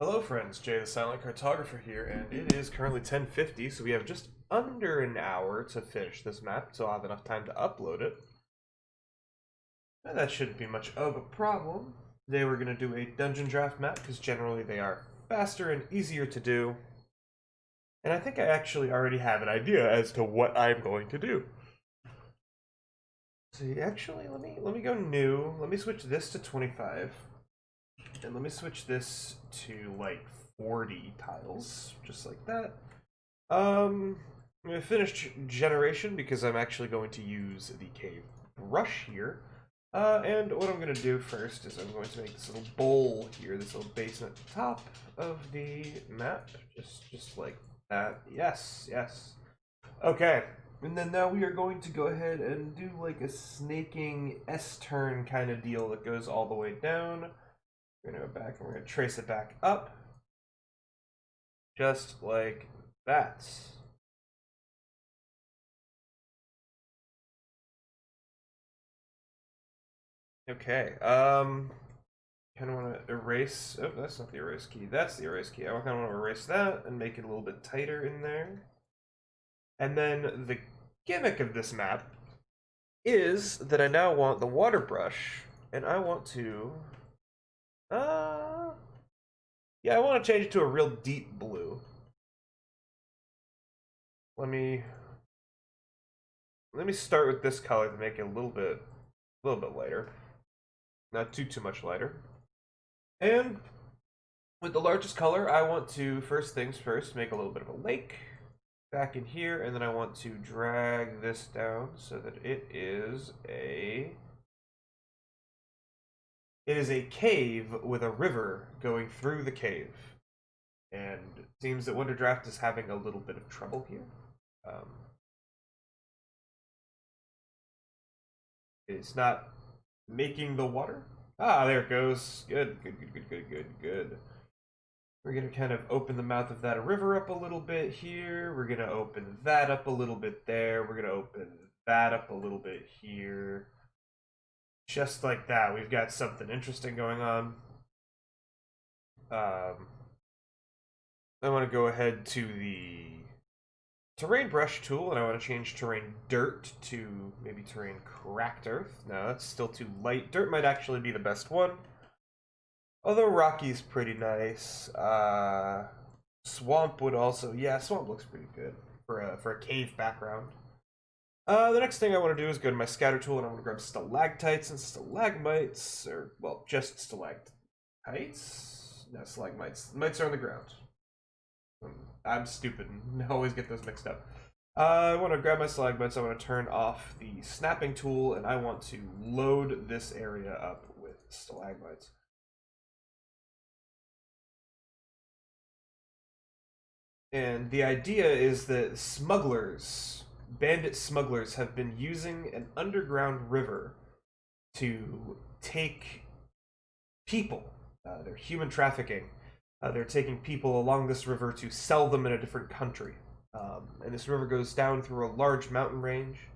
Hello friends, Jay the Silent Cartographer here, and it is currently 10:50, so we have just under an hour to finish this map, so I'll have enough time to upload it. And that shouldn't be much of a problem. Today we're going to do a dungeon draft map, because generally they are faster and easier to do. And I think I actually already have an idea as to what I'm going to do. See, actually, let me go new. Let me switch this to 25. And let me switch this to like 40 tiles, just like that. I'm gonna finish generation because I'm actually going to use the cave brush here. And what I'm gonna do first is I'm going to make this little bowl here, this little basin at the top of the map, just like that. Yes, yes. Okay. And then now we are going to go ahead and do like a snaking S-turn kind of deal that goes all the way down. We're going to go back and we're going to trace it back up. Just like that. Okay, kind of want to erase, oh, that's not the erase key, that's the erase key. I kind of want to erase that and make it a little bit tighter in there. And then the gimmick of this map is that I now want the water brush, and I want to, yeah, I want to change it to a real deep blue. Let me start with this color to make it a little bit lighter. Not too much lighter. And with the largest color, I want to, first things first, make a little bit of a lake back in here, and then I want to drag this down so that it is a cave with a river going through the cave. And it seems that Wonderdraft is having a little bit of trouble here. It's not making the water. Ah, there it goes. Good. We're going to kind of open the mouth of that river up a little bit here. We're going to open that up a little bit there. We're going to open that up a little bit here. Just like that. We've got something interesting going on. I want to go ahead to the terrain brush tool, and I want to change terrain dirt to maybe terrain cracked earth. No, that's still too light. Dirt might actually be the best one. Although rocky's pretty nice. Swamp would also, yeah, swamp looks pretty good for a cave background. The next thing I want to do is go to my scatter tool, and I want to grab stalactites and stalagmites, or, well, just stalactites? No, stalagmites. Mites are on the ground. I'm stupid and always get those mixed up. I want to grab my stalagmites, I want to turn off the snapping tool, and I want to load this area up with stalagmites. And the idea is that bandit smugglers, have been using an underground river to take people. They're human trafficking. They're taking people along this river to sell them in a different country. And this river goes down through a large mountain range.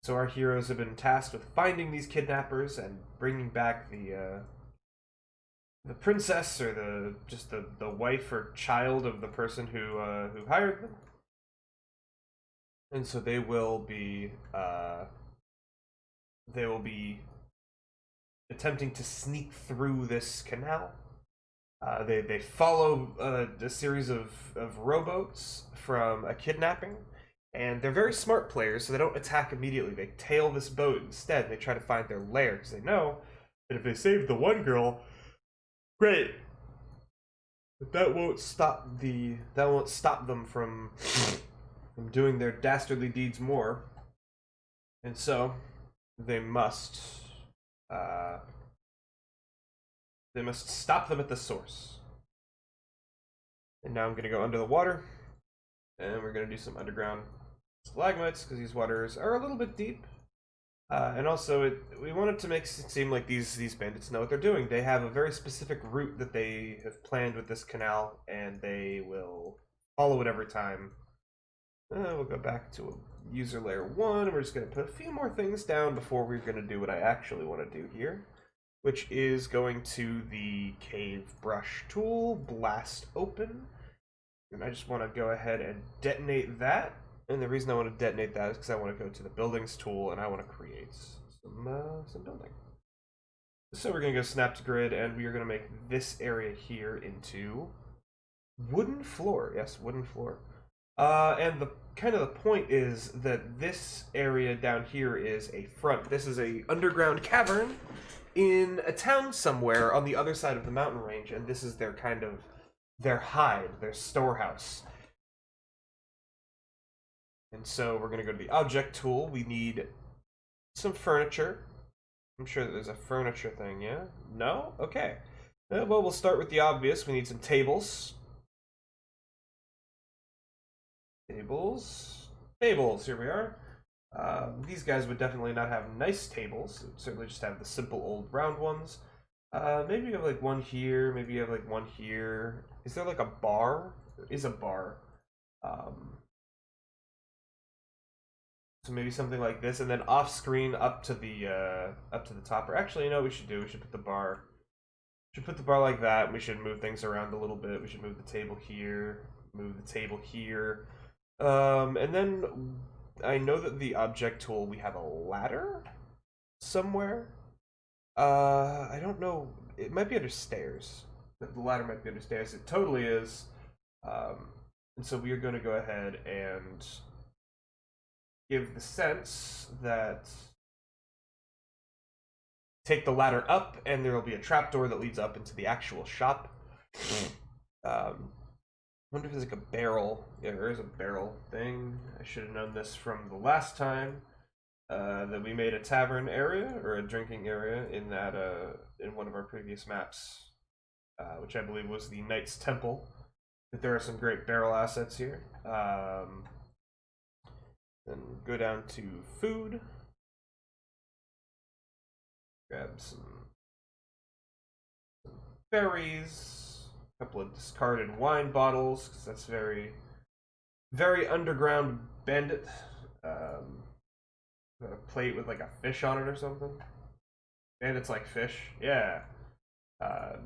So our heroes have been tasked with finding these kidnappers and bringing back the princess, or the wife or child of the person who hired them. And so they will be attempting to sneak through this canal. They follow a series of rowboats from a kidnapping, and they're very smart players, so they don't attack immediately. They tail this boat instead. They try to find their lair because they know that if they save the one girl, great. But that won't stop them from doing their dastardly deeds more. And so they must stop them at the source. And now I'm going to go under the water, and we're going to do some underground stalagmites, because these waters are a little bit deep. And also, we wanted to make it seem like these bandits know what they're doing. They have a very specific route that they have planned with this canal, and they will follow it every time. We'll go back to a user layer 1, and we're just going to put a few more things down before we're going to do what I actually want to do here. which is going to the cave brush tool, blast open. And I just want to go ahead and detonate that. And the reason I want to detonate that is because I want to go to the buildings tool and I want to create some building. So we're going to go snap to grid and we are going to make this area here into wooden floor. Yes, wooden floor. And the kind of the point is that this area down here is a front. This is a underground cavern in a town somewhere on the other side of the mountain range, and this is their kind of their hide, their storehouse. And so we're going to go to the object tool. We need some furniture. I'm sure that there's a furniture thing, yeah? No? Okay. Well, we'll start with the obvious. We need some tables. Tables, here we are. These guys would definitely not have nice tables. They would certainly just have the simple old round ones. Maybe you have like one here, maybe you have like one here. Is there like a bar? There is a bar. So maybe something like this, and then off screen up to the top. Or actually, you know what we should do? We should put the bar. We should put the bar like that. We should move things around a little bit. We should move the table here, move the table here. And then I know that the object tool, we have a ladder somewhere. I don't know. It might be under stairs. The ladder might be under stairs. It totally is. And so we are going to go ahead and give the sense that take the ladder up and there will be a trapdoor that leads up into the actual shop. I wonder if there's like a barrel. Yeah, there is a barrel thing. I should have known this from the last time that we made a tavern area or a drinking area in that in one of our previous maps, which I believe was the Knight's Temple. But there are some great barrel assets here. Then go down to food. Grab some berries, a couple of discarded wine bottles, because that's very, very underground bandit. A plate with like a fish on it or something. Bandits like fish, yeah.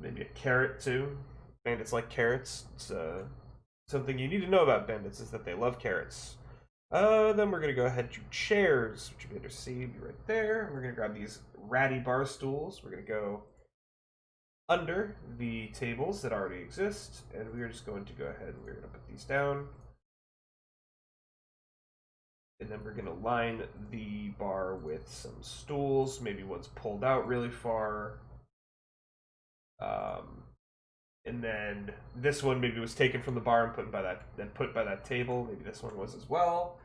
Maybe a carrot too. Bandits like carrots. It's something you need to know about bandits is that they love carrots. Then we're gonna go ahead to chairs, which will be under C, be right there. We're gonna grab these ratty bar stools. We're gonna go under the tables that already exist, and we are just going to go ahead and we're gonna put these down. And then we're gonna line the bar with some stools. Maybe one's pulled out really far. And then this one maybe was taken from the bar and put by that table. Maybe this one was as well.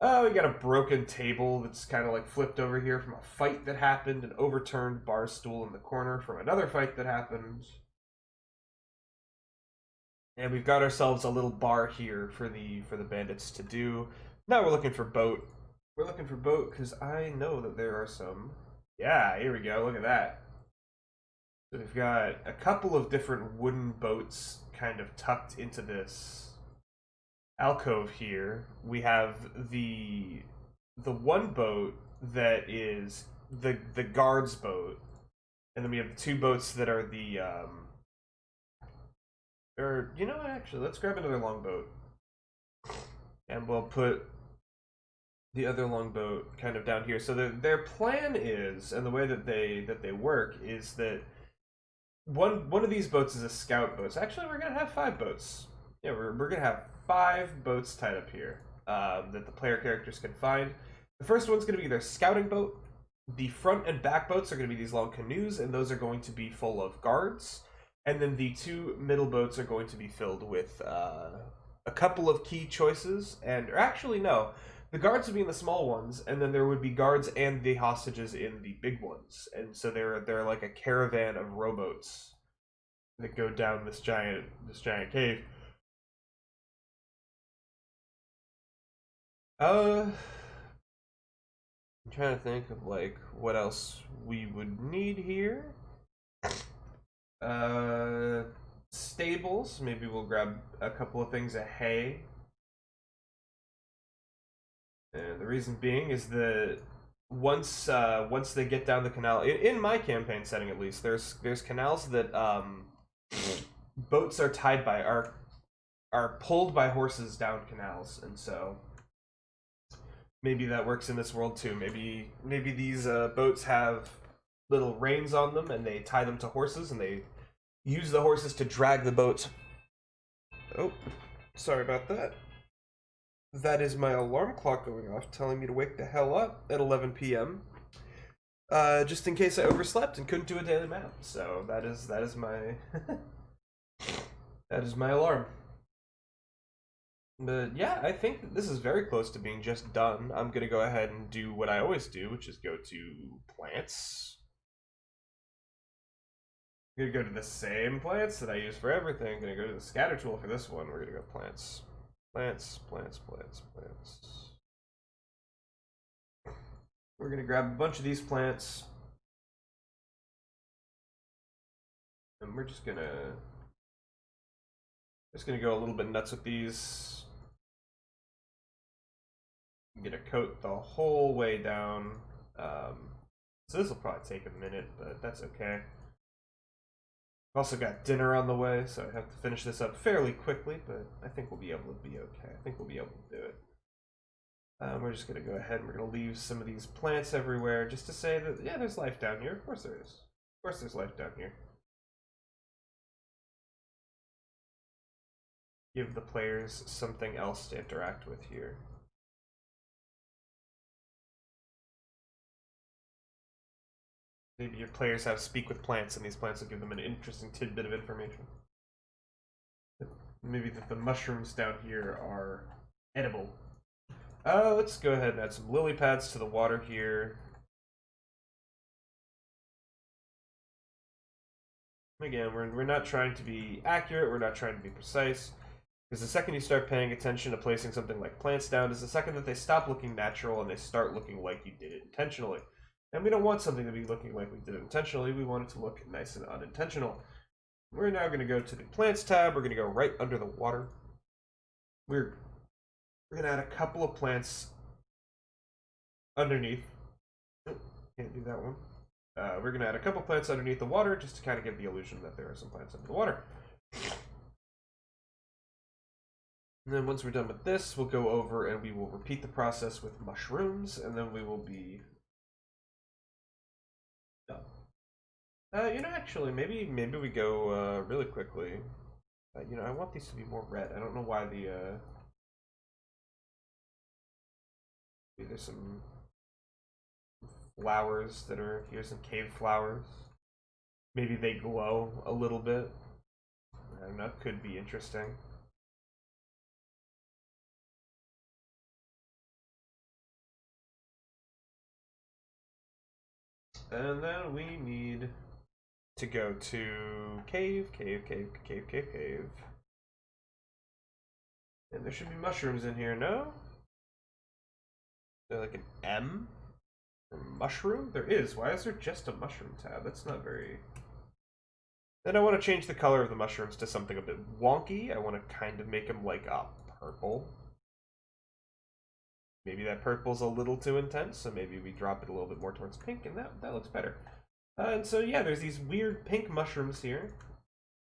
We got a broken table that's kind of like flipped over here from a fight that happened, an overturned bar stool in the corner from another fight that happened. And we've got ourselves a little bar here for the bandits to do. Now we're looking for boat. We're looking for boat because I know that there are some. Yeah, here we go. Look at that. So we've got a couple of different wooden boats kind of tucked into this alcove here. We have the one boat that is the guard's boat, and then we have the two boats that are the or you know what, actually let's grab another longboat and we'll put the other longboat kind of down here. So their plan is, and the way that they work is that one of these boats is a scout boat. So actually we're gonna have 5 boats. Yeah, we're gonna have 5 boats tied up here that the player characters can find. The first one's gonna be their scouting boat. The front and back boats are gonna be these long canoes, and those are going to be full of guards. And then the 2 middle boats are going to be filled with a couple of key choices, or actually no, the guards would be in the small ones, and then there would be guards and the hostages in the big ones. And so they're like a caravan of rowboats that go down this giant cave. I'm trying to think of like what else we would need here. Stables. Maybe we'll grab a couple of things of hay. And the reason being is that once they get down the canal, in my campaign setting at least, there's canals that boats are tied by are pulled by horses down canals, and so maybe that works in this world too. Maybe these boats have little reins on them, and they tie them to horses, and they use the horses to drag the boats. Oh, sorry about that. That is my alarm clock going off, telling me to wake the hell up at 11 p.m. Just in case I overslept and couldn't do a daily map. So that is my that is my alarm. But yeah, I think this is very close to being just done. I'm gonna go ahead and do what I always do, which is go to plants. I'm gonna go to the same plants that I use for everything. I'm gonna go to the scatter tool for this one. We're gonna go plants. Plants. We're gonna grab a bunch of these plants. And we're just gonna go a little bit nuts with these. I'm gonna coat the whole way down. So this will probably take a minute, but that's okay. I've also got dinner on the way, so I have to finish this up fairly quickly, but I think we'll be able to be okay. I think we'll be able to do it. We're just going to go ahead and we're going to leave some of these plants everywhere just to say that, yeah, there's life down here. Of course there is. Of course there's life down here. Give the players something else to interact with here. Maybe your players have speak with plants, and these plants will give them an interesting tidbit of information. Maybe that the mushrooms down here are edible. Let's go ahead and add some lily pads to the water here. Again, we're not trying to be accurate, we're not trying to be precise, because the second you start paying attention to placing something like plants down is the second that they stop looking natural and they start looking like you did it intentionally. And we don't want something to be looking like we did it intentionally, we want it to look nice and unintentional. We're now going to go to the plants tab, we're going to go right under the water. We're going to add a couple of plants underneath. Oh, can't do that one. We're going to add a couple plants underneath the water just to kind of give the illusion that there are some plants under the water. And then once we're done with this, we'll go over and we will repeat the process with mushrooms, and then we will be done. Actually, maybe we go really quickly. I want these to be more red. I don't know why there's some flowers that are here, some cave flowers. Maybe they glow a little bit. I don't know, could be interesting. And then we need to go to cave. And there should be mushrooms in here, no? Is there like an M for mushroom? There is. Why is there just a mushroom tab? That's not very... Then I want to change the color of the mushrooms to something a bit wonky. I want to kind of make them like a purple. Maybe that purple's a little too intense, so maybe we drop it a little bit more towards pink, and that looks better. And so, yeah, there's these weird pink mushrooms here.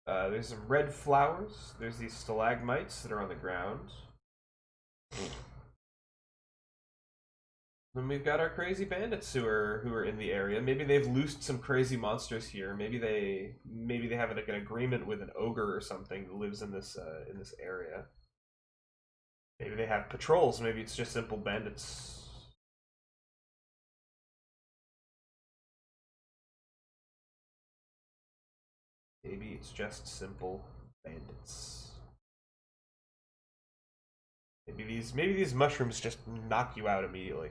There's some red flowers. There's these stalagmites that are on the ground. Then we've got our crazy bandits who are in the area. Maybe they've loosed some crazy monsters here. Maybe they have like an agreement with an ogre or something that lives in this area. Maybe they have patrols. Maybe it's just simple bandits. Maybe it's just simple bandits. Maybe these mushrooms just knock you out immediately.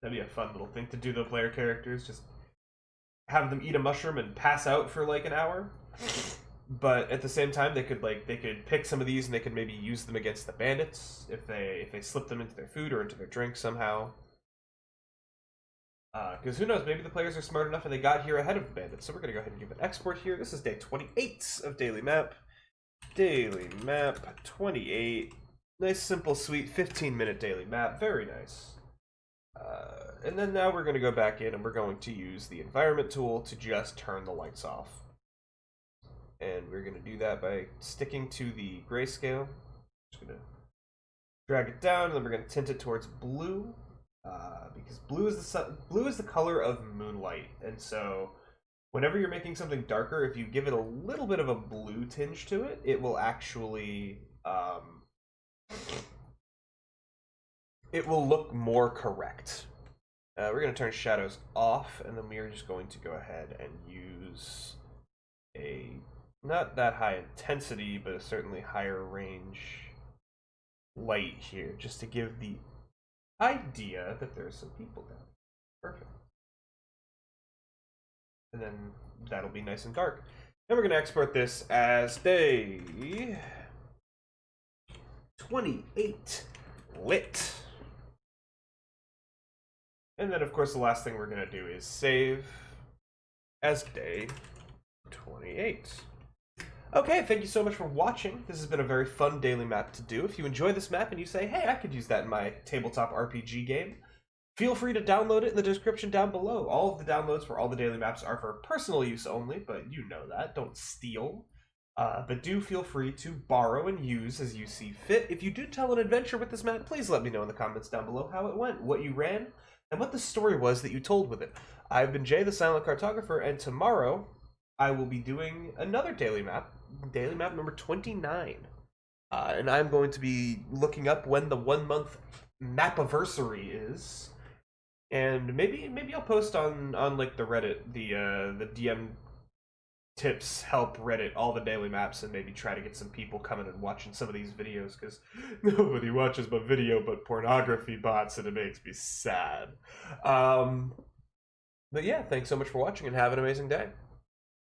That'd be a fun little thing to do, though, player characters. Just have them eat a mushroom and pass out for like an hour. But at the same time, they could pick some of these and they could maybe use them against the bandits if they slip them into their food or into their drink somehow. Because who knows, maybe the players are smart enough and they got here ahead of the bandits. So we're gonna go ahead and give an export here. This is day 28 of daily map. Daily map 28. Nice, simple, sweet 15-minute daily map. Very nice. And then now we're going to go back in and we're going to use the environment tool to just turn the lights off. And we're going to do that by sticking to the grayscale. Just going to drag it down, and then we're going to tint it towards blue, because blue is the color of moonlight. And so whenever you're making something darker, if you give it a little bit of a blue tinge to it, it will actually it will look more correct. We're going to turn shadows off, and then we are just going to go ahead and use a not that high intensity, but a certainly higher range light here, just to give the idea that there's some people down. Perfect. And then that'll be nice and dark. And we're going to export this as day 28 lit. And then, of course, the last thing we're going to do is save as day 28. Okay, thank you so much for watching. This has been a very fun daily map to do. If you enjoy this map and you say, hey, I could use that in my tabletop RPG game, feel free to download it in the description down below. All of the downloads for all the daily maps are for personal use only, but you know that. Don't steal. But do feel free to borrow and use as you see fit. If you do tell an adventure with this map, please let me know in the comments down below how it went, what you ran, and what the story was that you told with it. I've been Jay, the Silent Cartographer, and tomorrow I will be doing another daily map number 29. And I'm going to be looking up when the 1 month mapiversary is. And maybe I'll post on like the Reddit, the DM tips help Reddit all the daily maps, and maybe try to get some people coming and watching some of these videos, because nobody watches my video but pornography bots, and it makes me sad. But yeah, thanks so much for watching, and have an amazing day.